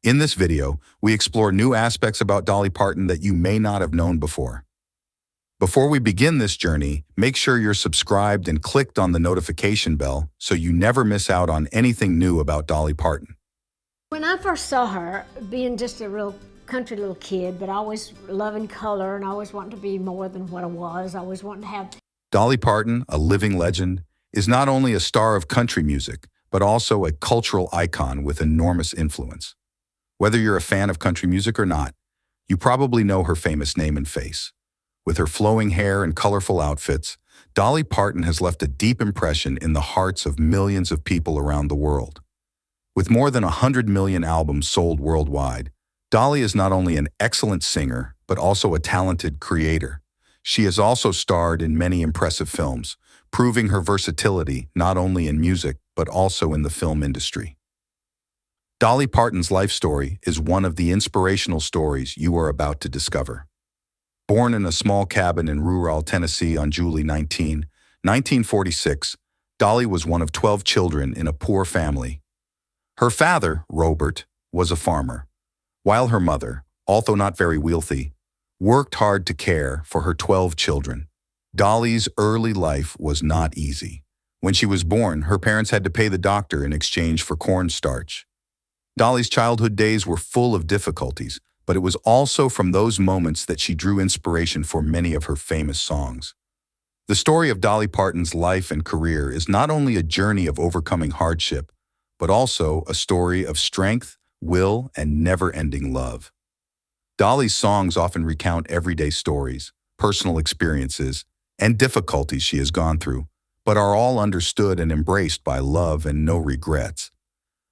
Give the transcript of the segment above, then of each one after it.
In this video, we explore new aspects about Dolly Parton that you may not have known before. Before we begin this journey, make sure you're subscribed and clicked on the notification bell so you never miss out on anything new about Dolly Parton. When I first saw her, being just a real country little kid, but always loving color and always wanting to be more than what I was, always wanting to have... Dolly Parton, a living legend, is not only a star of country music, but also a cultural icon with enormous influence. Whether you're a fan of country music or not, you probably know her famous name and face. With her flowing hair and colorful outfits, Dolly Parton has left a deep impression in the hearts of millions of people around the world. With more than 100 million albums sold worldwide, Dolly is not only an excellent singer, but also a talented creator. She has also starred in many impressive films, proving her versatility not only in music, but also in the film industry. Dolly Parton's life story is one of the inspirational stories you are about to discover. Born in a small cabin in rural Tennessee on July 19, 1946, Dolly was one of 12 children in a poor family. Her father, Robert, was a farmer, while her mother, although not very wealthy, worked hard to care for her 12 children. Dolly's early life was not easy. When she was born, her parents had to pay the doctor in exchange for cornstarch. Dolly's childhood days were full of difficulties, but it was also from those moments that she drew inspiration for many of her famous songs. The story of Dolly Parton's life and career is not only a journey of overcoming hardship, but also a story of strength, will, and never-ending love. Dolly's songs often recount everyday stories, personal experiences, and difficulties she has gone through, but are all understood and embraced by love and no regrets.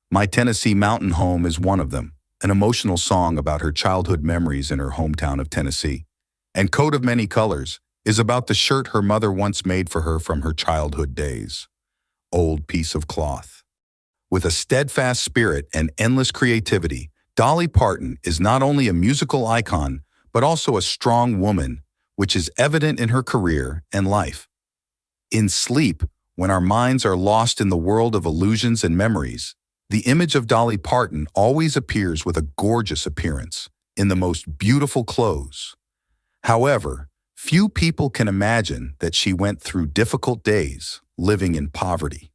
My Tennessee Mountain Home is one of them, an emotional song about her childhood memories in her hometown of Tennessee. And Coat of Many Colors is about the shirt her mother once made for her from her childhood days. Old Piece of Cloth. With a steadfast spirit and endless creativity, Dolly Parton is not only a musical icon, but also a strong woman, which is evident in her career and life. In Sleep, when our minds are lost in the world of illusions and memories, the image of Dolly Parton always appears with a gorgeous appearance, in the most beautiful clothes. However, few people can imagine that she went through difficult days living in poverty.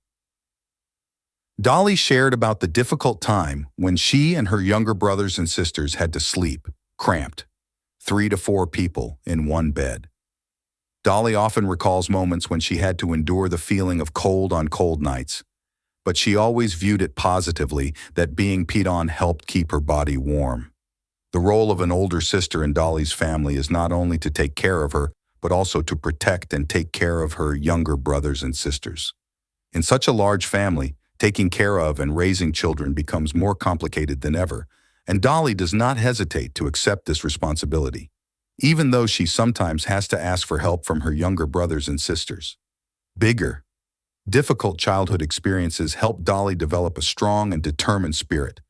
Dolly shared about the difficult time when she and her younger brothers and sisters had to sleep, cramped, 3 to 4 people in one bed. Dolly often recalls moments when she had to endure the feeling of cold on cold nights, but she always viewed it positively that being peed on helped keep her body warm. The role of an older sister in Dolly's family is not only to take care of her, but also to protect and take care of her younger brothers and sisters. In such a large family, taking care of and raising children becomes more complicated than ever, and Dolly does not hesitate to accept this responsibility, even though she sometimes has to ask for help from her younger brothers and sisters. Difficult childhood experiences help Dolly develop a strong and determined spirit.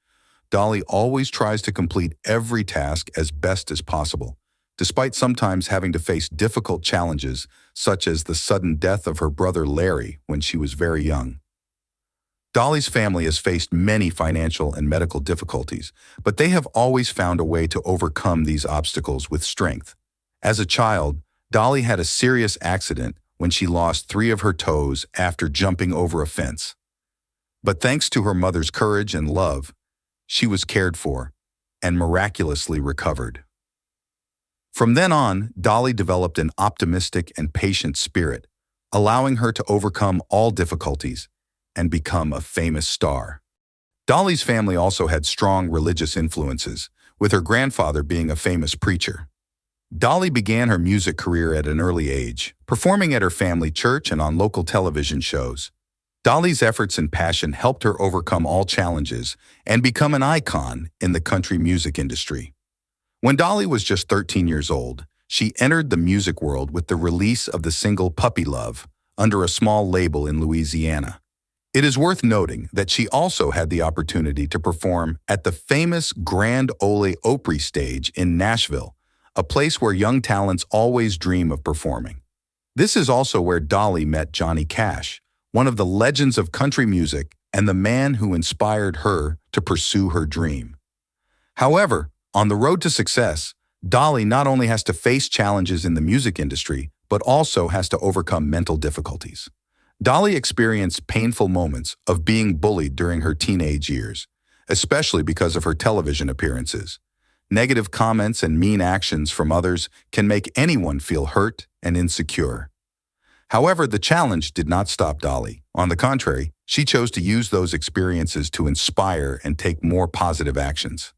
Dolly always tries to complete every task as best as possible, despite sometimes having to face difficult challenges, such as the sudden death of her brother Larry when she was very young. Dolly's family has faced many financial and medical difficulties, but they have always found a way to overcome these obstacles with strength. As a child, Dolly had a serious accident when she lost 3 of her toes after jumping over a fence. But thanks to her mother's courage and love, she was cared for and miraculously recovered. From then on, Dolly developed an optimistic and patient spirit, allowing her to overcome all difficulties and become a famous star. Dolly's family also had strong religious influences, with her grandfather being a famous preacher. Dolly began her music career at an early age, performing at her family church and on local television shows. Dolly's efforts and passion helped her overcome all challenges and become an icon in the country music industry. When Dolly was just 13 years old, she entered the music world with the release of the single Puppy Love under a small label in Louisiana. It is worth noting that she also had the opportunity to perform at the famous Grand Ole Opry stage in Nashville, a place where young talents always dream of performing. This is also where Dolly met Johnny Cash, one of the legends of country music and the man who inspired her to pursue her dream. However, on the road to success, Dolly not only has to face challenges in the music industry, but also has to overcome mental difficulties. Dolly experienced painful moments of being bullied during her teenage years, especially because of her television appearances. Negative comments and mean actions from others can make anyone feel hurt and insecure. However, the challenge did not stop Dolly. On the contrary, she chose to use those experiences to inspire and take more positive actions.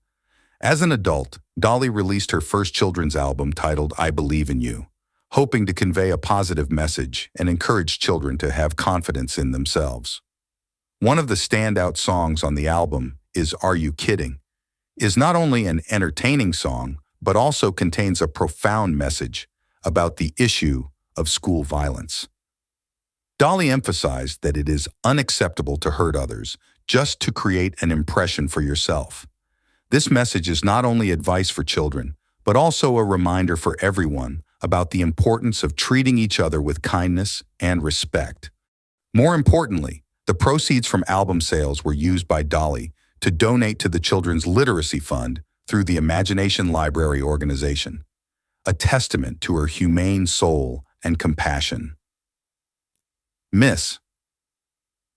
As an adult, Dolly released her first children's album titled I Believe in You, hoping to convey a positive message and encourage children to have confidence in themselves. One of the standout songs on the album is Are You Kidding? Is not only an entertaining song, but also contains a profound message about the issue of school violence. Dolly emphasized that it is unacceptable to hurt others just to create an impression for yourself. This message is not only advice for children, but also a reminder for everyone about the importance of treating each other with kindness and respect. More importantly, the proceeds from album sales were used by Dolly to donate to the Children's Literacy Fund through the Imagination Library organization, a testament to her humane soul and compassion. Miss.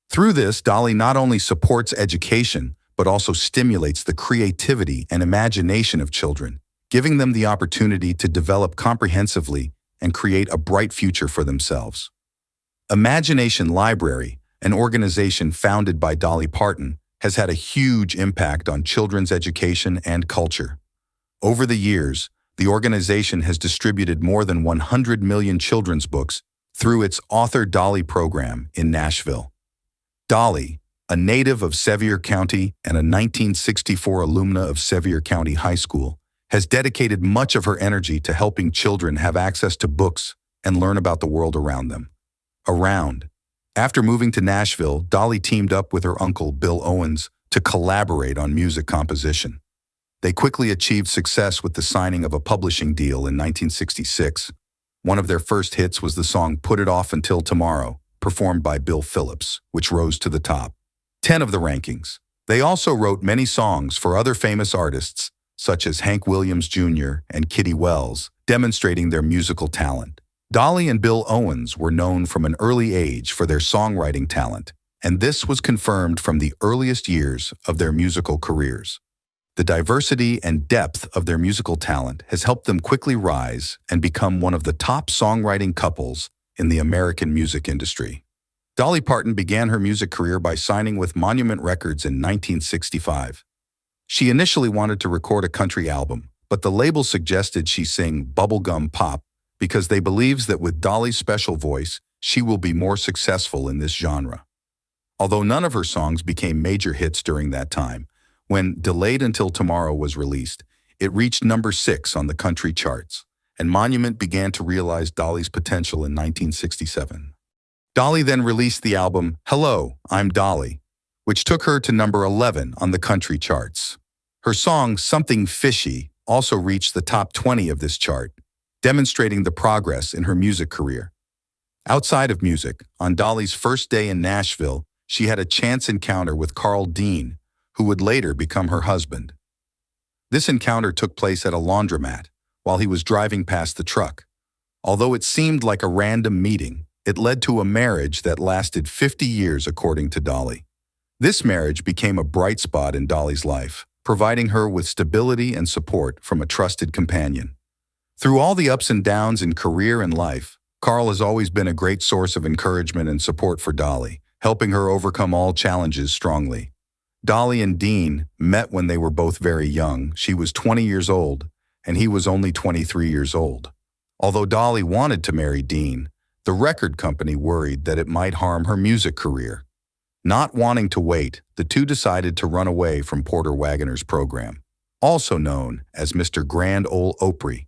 Through this, Dolly not only supports education, but also stimulates the creativity and imagination of children, giving them the opportunity to develop comprehensively and create a bright future for themselves. Imagination Library, an organization founded by Dolly Parton, has had a huge impact on children's education and culture. Over the years, the organization has distributed more than 100 million children's books through its Author Dolly program in Nashville. Dolly, a native of Sevier County and a 1964 alumna of Sevier County High School, has dedicated much of her energy to helping children have access to books and learn about the world around them. After moving to Nashville, Dolly teamed up with her uncle, Bill Owens, to collaborate on music composition. They quickly achieved success with the signing of a publishing deal in 1966. One of their first hits was the song Put It Off Until Tomorrow, performed by Bill Phillips, which rose to the top 10 of the rankings. They also wrote many songs for other famous artists, such as Hank Williams Jr. and Kitty Wells, demonstrating their musical talent. Dolly and Bill Owens were known from an early age for their songwriting talent, and this was confirmed from the earliest years of their musical careers. The diversity and depth of their musical talent has helped them quickly rise and become one of the top songwriting couples in the American music industry. Dolly Parton began her music career by signing with Monument Records in 1965. She initially wanted to record a country album, but the label suggested she sing bubblegum pop because they believes that with Dolly's special voice, she will be more successful in this genre. Although none of her songs became major hits during that time, when Delayed Until Tomorrow was released, it reached number 6 on the country charts, and Monument began to realize Dolly's potential in 1967. Dolly then released the album Hello, I'm Dolly, which took her to number 11 on the country charts. Her song Something Fishy also reached the top 20 of this chart, demonstrating the progress in her music career. Outside of music, on Dolly's first day in Nashville, she had a chance encounter with Carl Dean, who would later become her husband. This encounter took place at a laundromat while he was driving past the truck. Although it seemed like a random meeting, it led to a marriage that lasted 50 years according to Dolly. This marriage became a bright spot in Dolly's life, providing her with stability and support from a trusted companion. Through all the ups and downs in career and life, Carl has always been a great source of encouragement and support for Dolly, helping her overcome all challenges strongly. Dolly and Dean met when they were both very young. She was 20 years old, and he was only 23 years old. Although Dolly wanted to marry Dean, the record company worried that it might harm her music career. Not wanting to wait, the two decided to run away from Porter Wagoner's program, also known as Mr. Grand Ole Opry,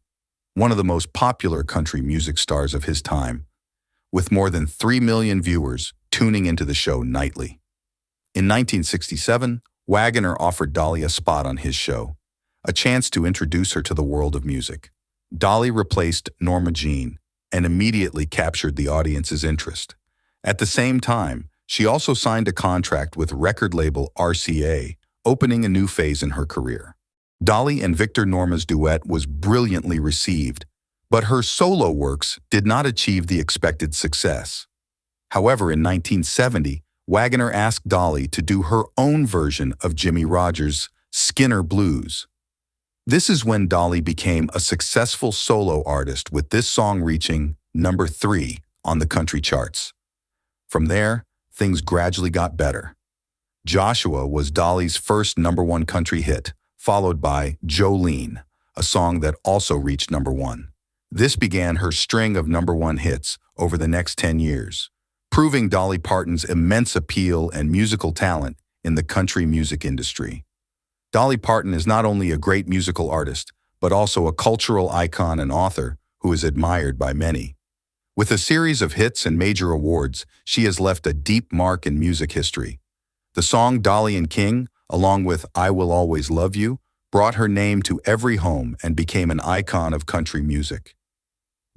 one of the most popular country music stars of his time, with more than 3 million viewers tuning into the show nightly. In 1967, Wagoner offered Dolly a spot on his show, a chance to introduce her to the world of music. Dolly replaced Norma Jean and immediately captured the audience's interest. At the same time, she also signed a contract with record label RCA, opening a new phase in her career. Dolly and Victor Norma's duet was brilliantly received, but her solo works did not achieve the expected success. However, in 1970, Wagoner asked Dolly to do her own version of Jimmie Rodgers' Skinner Blues. This is when Dolly became a successful solo artist, with this song reaching number 3 on the country charts. From there, things gradually got better. Joshua was Dolly's first #1 country hit, followed by Jolene, a song that also reached number 1. This began her string of #1 hits over the next 10 years, proving Dolly Parton's immense appeal and musical talent in the country music industry. Dolly Parton is not only a great musical artist, but also a cultural icon and author who is admired by many. With a series of hits and major awards, she has left a deep mark in music history. The song Dolly and King, along with I Will Always Love You, brought her name to every home and became an icon of country music.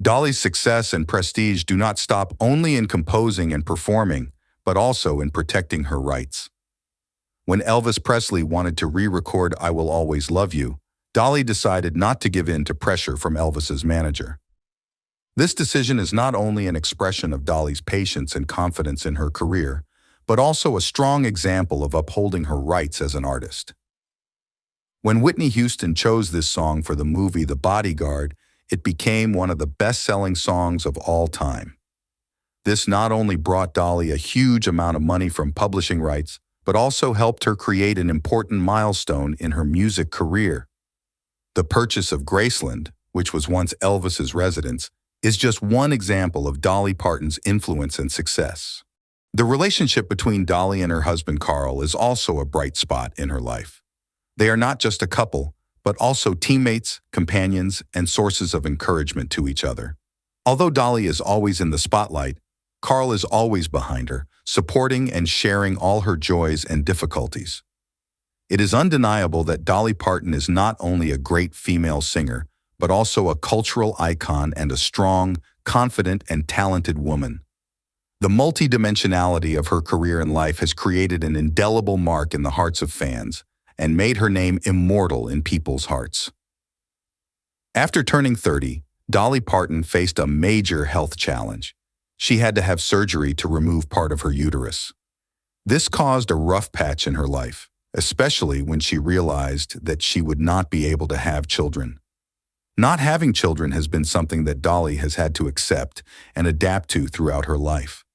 Dolly's success and prestige do not stop only in composing and performing, but also in protecting her rights. When Elvis Presley wanted to re-record I Will Always Love You, Dolly decided not to give in to pressure from Elvis's manager. This decision is not only an expression of Dolly's patience and confidence in her career, but also a strong example of upholding her rights as an artist. When Whitney Houston chose this song for the movie The Bodyguard, it became one of the best-selling songs of all time. This not only brought Dolly a huge amount of money from publishing rights, but also helped her create an important milestone in her music career. The purchase of Graceland, which was once Elvis's residence, is just one example of Dolly Parton's influence and success. The relationship between Dolly and her husband Carl is also a bright spot in her life. They are not just a couple, but also teammates, companions, and sources of encouragement to each other. Although Dolly is always in the spotlight, Carl is always behind her, supporting and sharing all her joys and difficulties. It is undeniable that Dolly Parton is not only a great female singer, but also a cultural icon and a strong, confident, and talented woman. The multidimensionality of her career and life has created an indelible mark in the hearts of fans and made her name immortal in people's hearts. After turning 30, Dolly Parton faced a major health challenge. She had to have surgery to remove part of her uterus. This caused a rough patch in her life, especially when she realized that she would not be able to have children. Not having children has been something that Dolly has had to accept and adapt to throughout her life.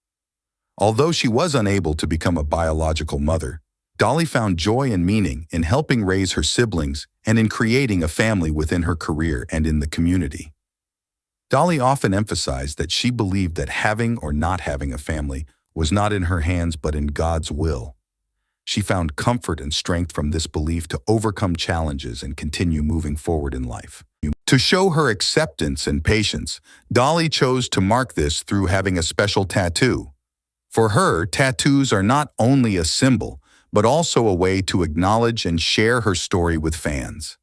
Although she was unable to become a biological mother, Dolly found joy and meaning in helping raise her siblings and in creating a family within her career and in the community. Dolly often emphasized that she believed that having or not having a family was not in her hands but in God's will. She found comfort and strength from this belief to overcome challenges and continue moving forward in life. To show her acceptance and patience, Dolly chose to mark this through having a special tattoo. For her, tattoos are not only a symbol, but also a way to acknowledge and share her story with fans.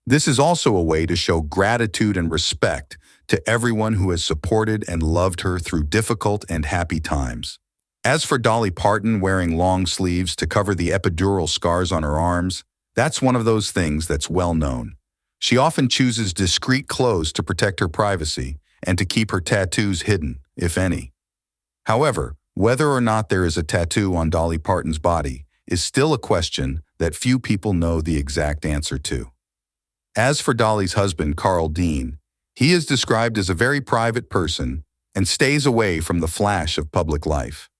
This is also a way to show gratitude and respect to everyone who has supported and loved her through difficult and happy times. As for Dolly Parton wearing long sleeves to cover the epidural scars on her arms, that's one of those things that's well known. She often chooses discreet clothes to protect her privacy and to keep her tattoos hidden, if any. However, whether or not there is a tattoo on Dolly Parton's body is still a question that few people know the exact answer to. As for Dolly's husband, Carl Dean, he is described as a very private person and stays away from the flash of public life.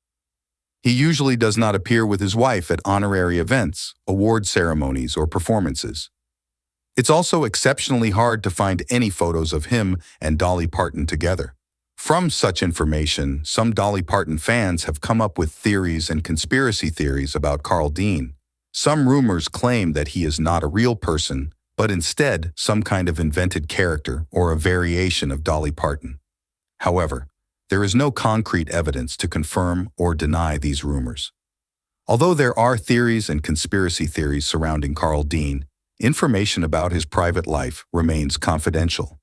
He usually does not appear with his wife at honorary events, award ceremonies, or performances. It's also exceptionally hard to find any photos of him and Dolly Parton together. From such information, some Dolly Parton fans have come up with theories and conspiracy theories about Carl Dean. Some rumors claim that he is not a real person, but instead some kind of invented character or a variation of Dolly Parton. However, there is no concrete evidence to confirm or deny these rumors. Although there are theories and conspiracy theories surrounding Carl Dean, information about his private life remains confidential.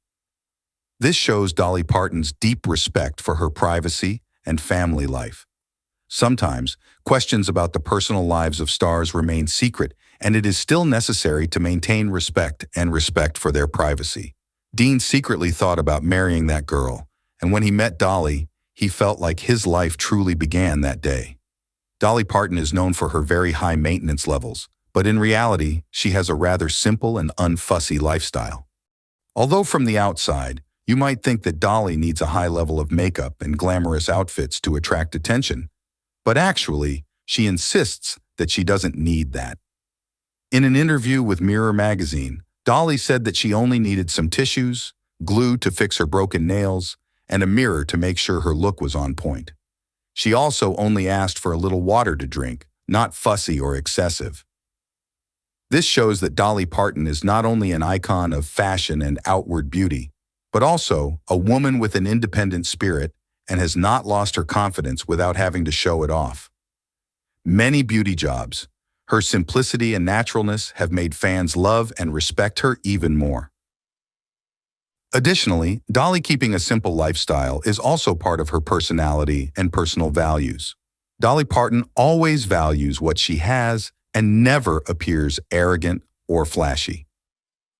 This shows Dolly Parton's deep respect for her privacy and family life. Sometimes, questions about the personal lives of stars remain secret and it is still necessary to maintain respect and respect for their privacy. Dean secretly thought about marrying that girl, and when he met Dolly, he felt like his life truly began that day. Dolly Parton is known for her very high maintenance levels, but in reality, she has a rather simple and unfussy lifestyle. Although from the outside, you might think that Dolly needs a high level of makeup and glamorous outfits to attract attention, but actually, she insists that she doesn't need that. In an interview with Mirror magazine, Dolly said that she only needed some tissues, glue to fix her broken nails, and a mirror to make sure her look was on point. She also only asked for a little water to drink, not fussy or excessive. This shows that Dolly Parton is not only an icon of fashion and outward beauty, but also a woman with an independent spirit and has not lost her confidence without having to show it off. Many beauty jobs, her simplicity and naturalness have made fans love and respect her even more. Additionally, Dolly keeping a simple lifestyle is also part of her personality and personal values. Dolly Parton always values what she has and never appears arrogant or flashy.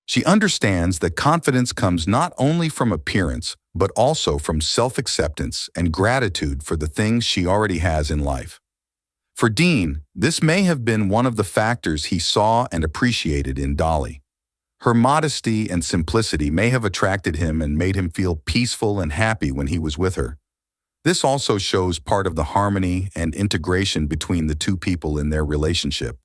She understands that confidence comes not only from appearance, but also from self-acceptance and gratitude for the things she already has in life. For Dean, this may have been one of the factors he saw and appreciated in Dolly. Her modesty and simplicity may have attracted him and made him feel peaceful and happy when he was with her. This also shows part of the harmony and integration between the two people in their relationship.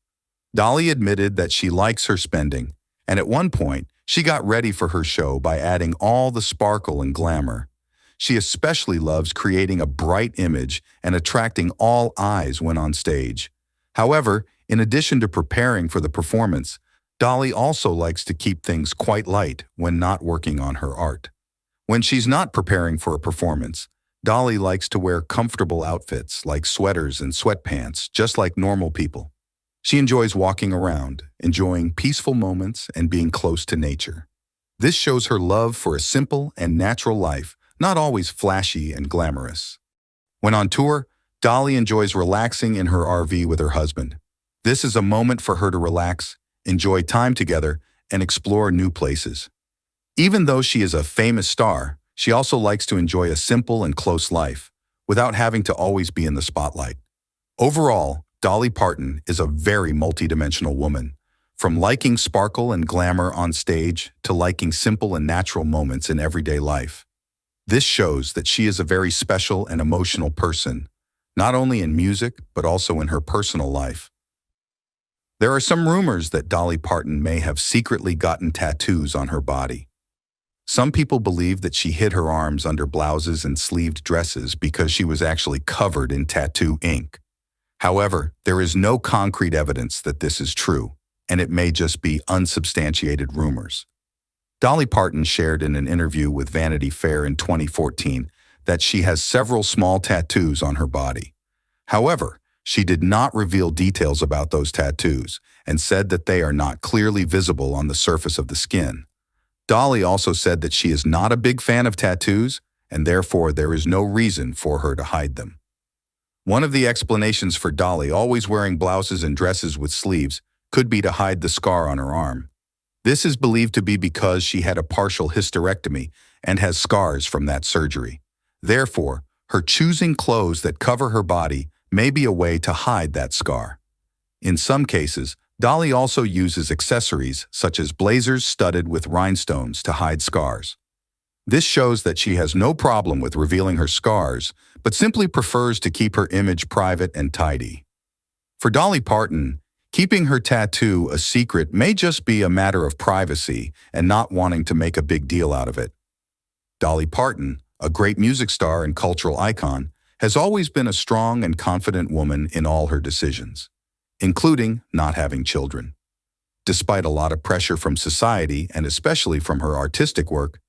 Dolly admitted that she likes her spending, and at one point, she got ready for her show by adding all the sparkle and glamour. She especially loves creating a bright image and attracting all eyes when on stage. However, in addition to preparing for the performance, Dolly also likes to keep things quite light when not working on her art. When she's not preparing for a performance, Dolly likes to wear comfortable outfits like sweaters and sweatpants, just like normal people. She enjoys walking around, enjoying peaceful moments and being close to nature. This shows her love for a simple and natural life, not always flashy and glamorous. When on tour, Dolly enjoys relaxing in her RV with her husband. This is a moment for her to relax, enjoy time together, and explore new places. Even though she is a famous star, she also likes to enjoy a simple and close life, without having to always be in the spotlight. Overall, Dolly Parton is a very multidimensional woman, from liking sparkle and glamour on stage to liking simple and natural moments in everyday life. This shows that she is a very special and emotional person, not only in music, but also in her personal life. There are some rumors that Dolly Parton may have secretly gotten tattoos on her body. Some people believe that she hid her arms under blouses and sleeved dresses because she was actually covered in tattoo ink. However, there is no concrete evidence that this is true, and it may just be unsubstantiated rumors. Dolly Parton shared in an interview with Vanity Fair in 2014 that she has several small tattoos on her body. However, she did not reveal details about those tattoos and said that they are not clearly visible on the surface of the skin. Dolly also said that she is not a big fan of tattoos, and therefore there is no reason for her to hide them. One of the explanations for Dolly always wearing blouses and dresses with sleeves could be to hide the scar on her arm. This is believed to be because she had a partial hysterectomy and has scars from that surgery. Therefore, her choosing clothes that cover her body may be a way to hide that scar. In some cases, Dolly also uses accessories such as blazers studded with rhinestones to hide scars. This shows that she has no problem with revealing her scars, but simply prefers to keep her image private and tidy. For Dolly Parton, keeping her tattoo a secret may just be a matter of privacy and not wanting to make a big deal out of it. Dolly Parton, a great music star and cultural icon, has always been a strong and confident woman in all her decisions, including not having children. Despite a lot of pressure from society and especially from her artistic work,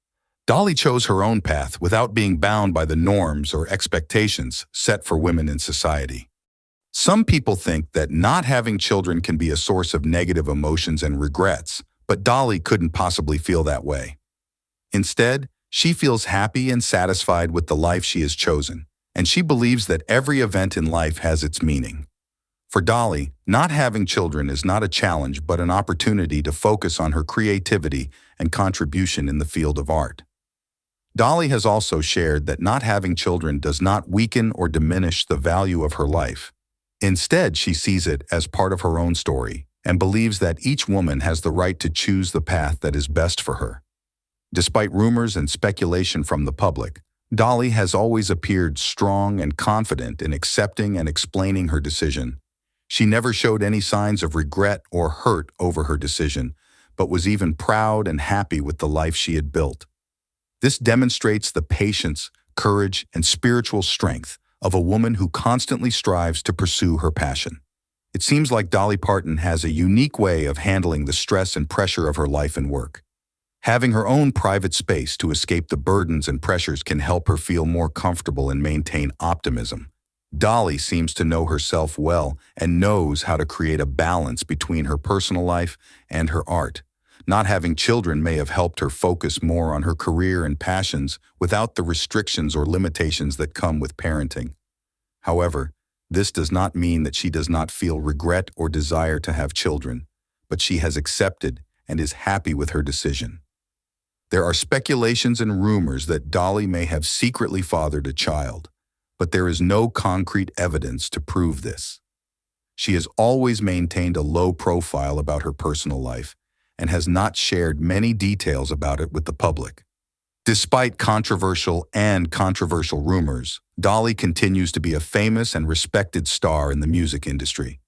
Dolly chose her own path without being bound by the norms or expectations set for women in society. Some people think that not having children can be a source of negative emotions and regrets, but Dolly couldn't possibly feel that way. Instead, she feels happy and satisfied with the life she has chosen, and she believes that every event in life has its meaning. For Dolly, not having children is not a challenge but an opportunity to focus on her creativity and contribution in the field of art. Dolly has also shared that not having children does not weaken or diminish the value of her life. Instead, she sees it as part of her own story and believes that each woman has the right to choose the path that is best for her. Despite rumors and speculation from the public, Dolly has always appeared strong and confident in accepting and explaining her decision. She never showed any signs of regret or hurt over her decision, but was even proud and happy with the life she had built. This demonstrates the patience, courage, and spiritual strength of a woman who constantly strives to pursue her passion. It seems like Dolly Parton has a unique way of handling the stress and pressure of her life and work. Having her own private space to escape the burdens and pressures can help her feel more comfortable and maintain optimism. Dolly seems to know herself well and knows how to create a balance between her personal life and her art. Not having children may have helped her focus more on her career and passions without the restrictions or limitations that come with parenting. However, this does not mean that she does not feel regret or desire to have children, but she has accepted and is happy with her decision. There are speculations and rumors that Dolly may have secretly fathered a child, but there is no concrete evidence to prove this. She has always maintained a low profile about her personal life and has not shared many details about it with the public. Despite controversial rumors, Dolly continues to be a famous and respected star in the music industry.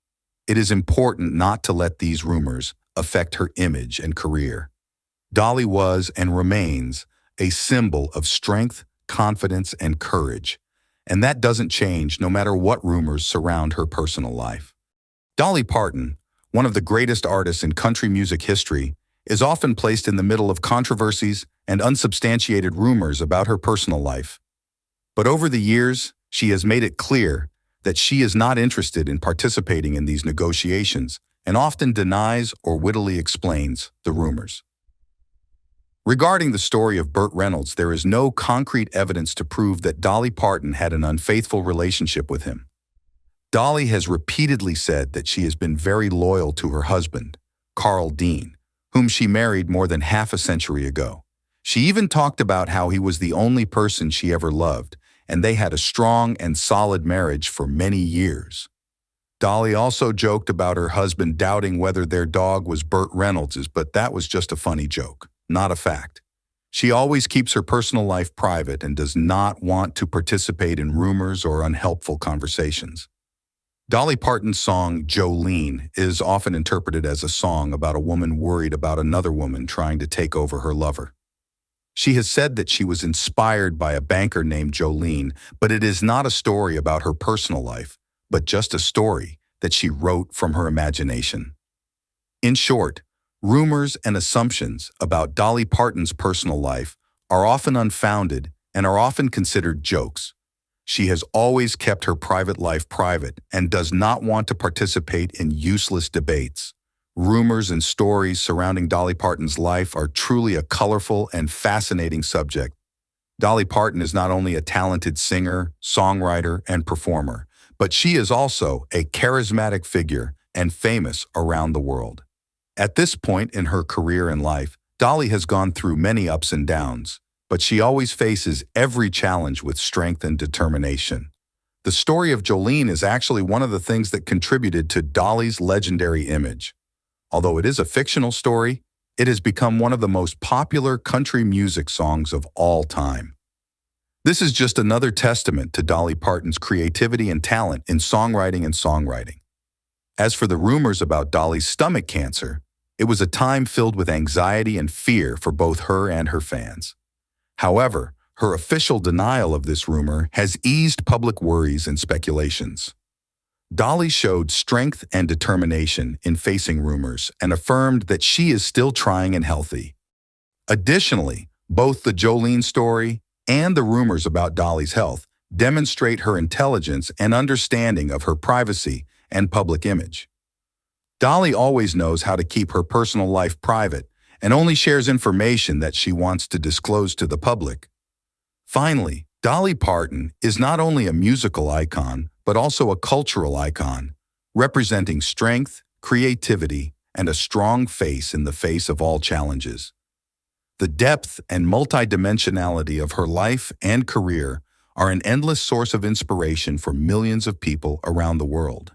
It is important not to let these rumors affect her image and career. Dolly was and remains a symbol of strength, confidence, and courage, and that doesn't change no matter what rumors surround her personal life. Dolly Parton, one of the greatest artists in country music history, is often placed in the middle of controversies and unsubstantiated rumors about her personal life. But over the years, she has made it clear that she is not interested in participating in these negotiations and often denies or wittily explains the rumors. Regarding the story of Burt Reynolds, there is no concrete evidence to prove that Dolly Parton had an unfaithful relationship with him. Dolly has repeatedly said that she has been very loyal to her husband, Carl Dean, whom she married more than half a century ago. She even talked about how he was the only person she ever loved, and they had a strong and solid marriage for many years. Dolly also joked about her husband doubting whether their dog was Burt Reynolds's, but that was just a funny joke, not a fact. She always keeps her personal life private and does not want to participate in rumors or unhelpful conversations. Dolly Parton's song, Jolene, is often interpreted as a song about a woman worried about another woman trying to take over her lover. She has said that she was inspired by a banker named Jolene, but it is not a story about her personal life, but just a story that she wrote from her imagination. In short, rumors and assumptions about Dolly Parton's personal life are often unfounded and are often considered jokes. She has always kept her private life private and does not want to participate in useless debates. Rumors and stories surrounding Dolly Parton's life are truly a colorful and fascinating subject. Dolly Parton is not only a talented singer, songwriter, and performer, but she is also a charismatic figure and famous around the world. At this point in her career and life, Dolly has gone through many ups and downs, but she always faces every challenge with strength and determination. The story of Jolene is actually one of the things that contributed to Dolly's legendary image. Although it is a fictional story, it has become one of the most popular country music songs of all time. This is just another testament to Dolly Parton's creativity and talent in songwriting. As for the rumors about Dolly's stomach cancer, it was a time filled with anxiety and fear for both her and her fans. However, her official denial of this rumor has eased public worries and speculations. Dolly showed strength and determination in facing rumors and affirmed that she is still trying and healthy. Additionally, both the Jolene story and the rumors about Dolly's health demonstrate her intelligence and understanding of her privacy and public image. Dolly always knows how to keep her personal life private and only shares information that she wants to disclose to the public. Finally, Dolly Parton is not only a musical icon, but also a cultural icon. representing strength, creativity, and a strong face in the face of all challenges. The depth and multidimensionality of her life and career are an endless source of inspiration for millions of people around the world.